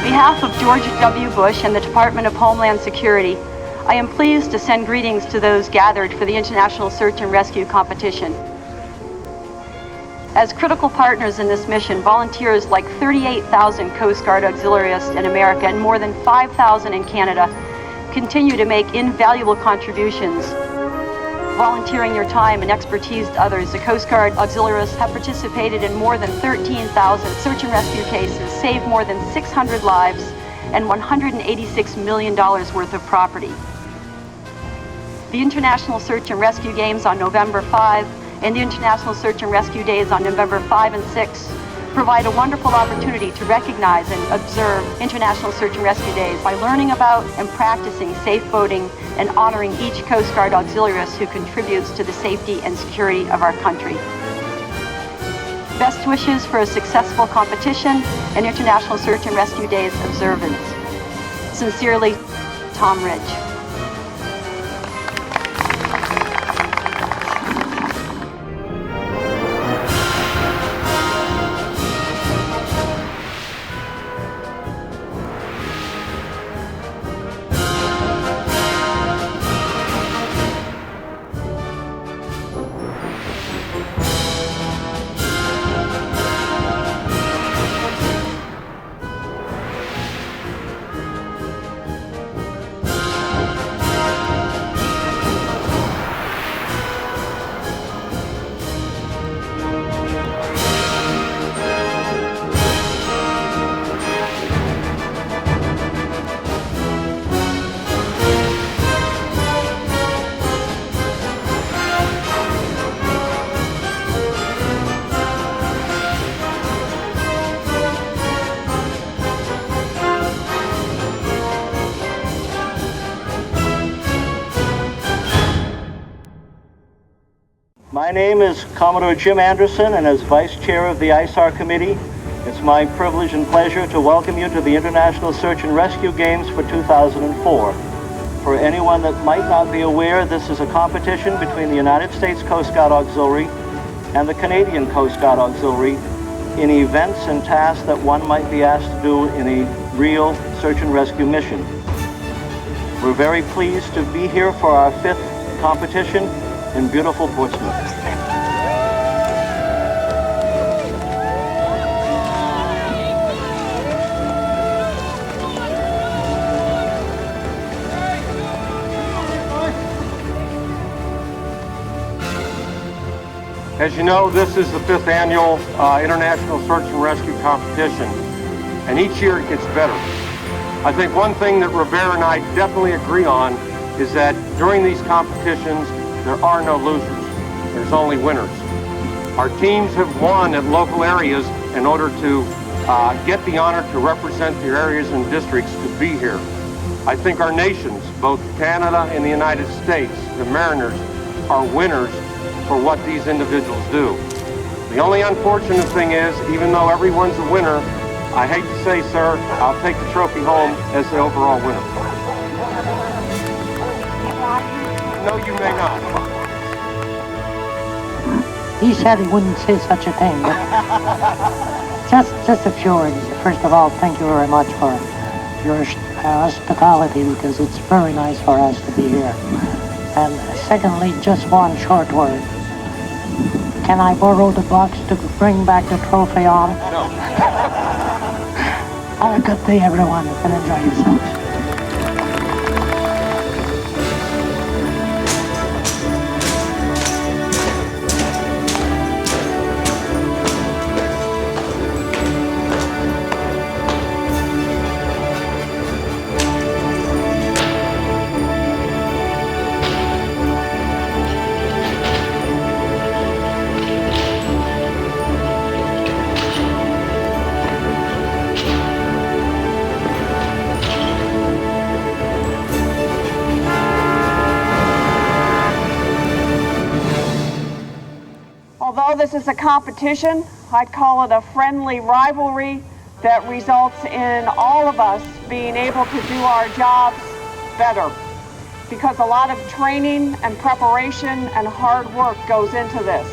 behalf of George W. Bush and the Department of Homeland Security, I am pleased to send greetings to those gathered for the International Search and Rescue Competition. As critical partners in this mission, volunteers like 38,000 Coast Guard auxiliaries in America and more than 5,000 in Canada continue to make invaluable contributions. Volunteering your time and expertise to others, the Coast Guard auxiliaries have participated in more than 13,000 search and rescue cases, saved more than 600 lives, and $186 million worth of property. The International Search and Rescue Games on November 5 and the International Search and Rescue Days on November 5 and 6 provide a wonderful opportunity to recognize and observe International Search and Rescue Days by learning about and practicing safe boating and honoring each Coast Guard auxiliarist who contributes to the safety and security of our country. Best wishes for a successful competition and International Search and Rescue Days observance. Sincerely, Tom Ridge. My name is Commodore Jim Anderson, and as Vice Chair of the ISAR Committee, it's my privilege and pleasure to welcome you to the International Search and Rescue Games for 2004. For anyone that might not be aware, this is a competition between the United States Coast Guard Auxiliary and the Canadian Coast Guard Auxiliary in events and tasks that one might be asked to do in a real search and rescue mission. We're very pleased to be here for our 5th competition in beautiful Portsmouth. As you know, this is the 5th annual International Search and Rescue Competition, and each year it gets better. I think one thing that Rivera and I definitely agree on is that during these competitions, there are no losers. There's only winners. Our teams have won at local areas in order to get the honor to represent their areas and districts to be here. I think our nations, both Canada and the United States, the Mariners, are winners for what these individuals do. The only unfortunate thing is, even though everyone's a winner, I hate to say, sir, I'll take the trophy home as the overall winner. No, you may not. He said he wouldn't say such a thing, but just a few words. First of all, thank you very much for your hospitality, because it's very nice for us to be here. And secondly, just one short word. Can I borrow the box to bring back the trophy on? No. Have a good day, everyone, and enjoy yourselves. Although this is a competition, I'd call it a friendly rivalry that results in all of us being able to do our jobs better, because a lot of training and preparation and hard work goes into this.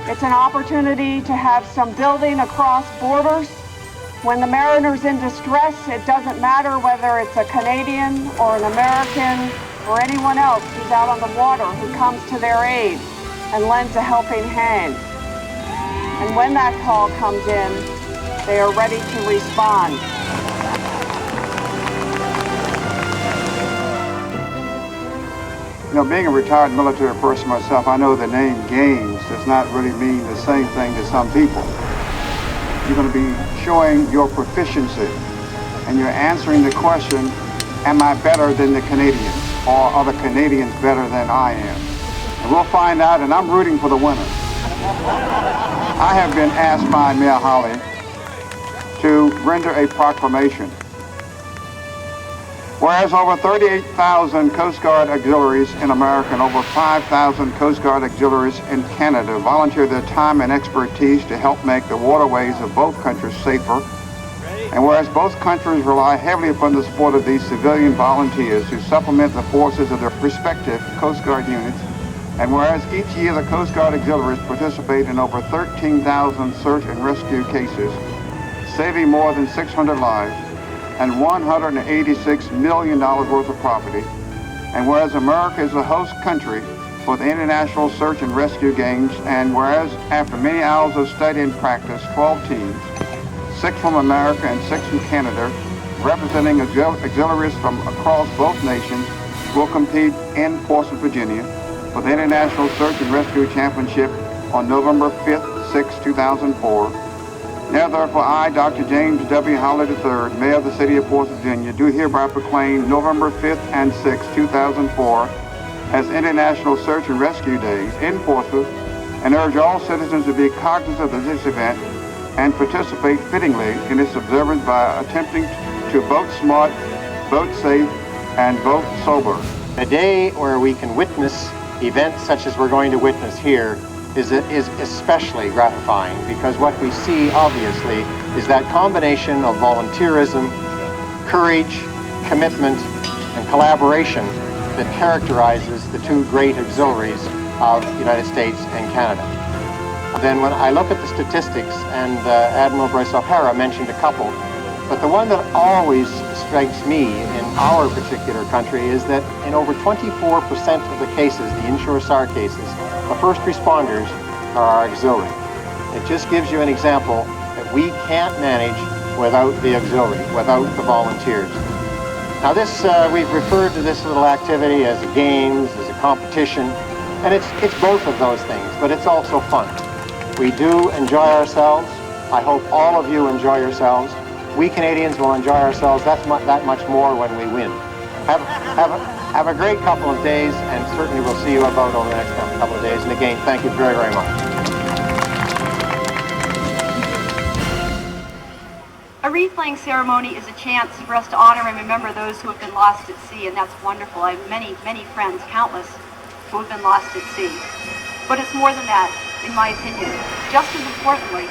It's an opportunity to have some building across borders, When the mariner's in distress, it doesn't matter whether it's a Canadian or an American or anyone else who's out on the water who comes to their aid and lends a helping hand. And when that call comes in, they are ready to respond. You know, being a retired military person myself, I know the name games does not really mean the same thing to some people. You're going to be showing your proficiency, and you're answering the question, am I better than the Canadians, or are the Canadians better than I am? And we'll find out, and I'm rooting for the winners. I have been asked by Mayor Holly to render a proclamation. Whereas over 38,000 Coast Guard auxiliaries in America and over 5,000 Coast Guard auxiliaries in Canada volunteer their time and expertise to help make the waterways of both countries safer, and whereas both countries rely heavily upon the support of these civilian volunteers to supplement the forces of their respective Coast Guard units, and whereas each year the Coast Guard auxiliaries participate in over 13,000 search and rescue cases, saving more than 600 lives, and $186 million worth of property, and whereas America is the host country for the International Search and Rescue Games, and whereas after many hours of study and practice, 12 teams, 6 from America and 6 from Canada, representing auxiliaries from across both nations, will compete in Portsmouth, Virginia, for the International Search and Rescue Championship on November 5th, 6th, 2004. Now therefore I, Dr. James W. Holly III, Mayor of the City of Portsmouth, Virginia, do hereby proclaim November 5th and 6th, 2004 as International Search and Rescue Days in Portsmouth, and urge all citizens to be cognizant of this event and participate fittingly in its observance by attempting to vote smart, vote safe, and vote sober. A day where we can witness events such as we're going to witness here is especially gratifying, because what we see obviously is that combination of volunteerism, courage, commitment, and collaboration that characterizes the two great auxiliaries of the United States and Canada. Then when I look at the statistics, and Admiral Bryce O'Hara mentioned a couple, but the one that always strikes me in our particular country is that in over 24% of the cases, the inshore SAR cases, the first responders are our auxiliary. It just gives you an example that we can't manage without the auxiliary, without the volunteers. Now this, we've referred to this little activity as a games, as a competition, and it's both of those things, but it's also fun. We do enjoy ourselves. I hope all of you enjoy yourselves. We Canadians will enjoy ourselves that much more when we win. Have a great couple of days, and certainly we'll see you about over the next couple of days. And again, thank you very, very much. A wreath-laying ceremony is a chance for us to honor and remember those who have been lost at sea, and that's wonderful. I have many, many friends, countless, who have been lost at sea. But it's more than that, in my opinion. Just as importantly,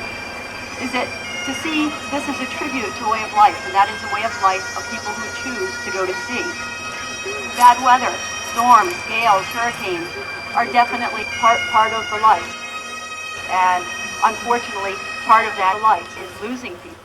is it to see this as a tribute to a way of life, and that is a way of life of people who choose to go to sea. Bad weather, storms, gales, hurricanes are definitely part of the life. And unfortunately, part of that life is losing people.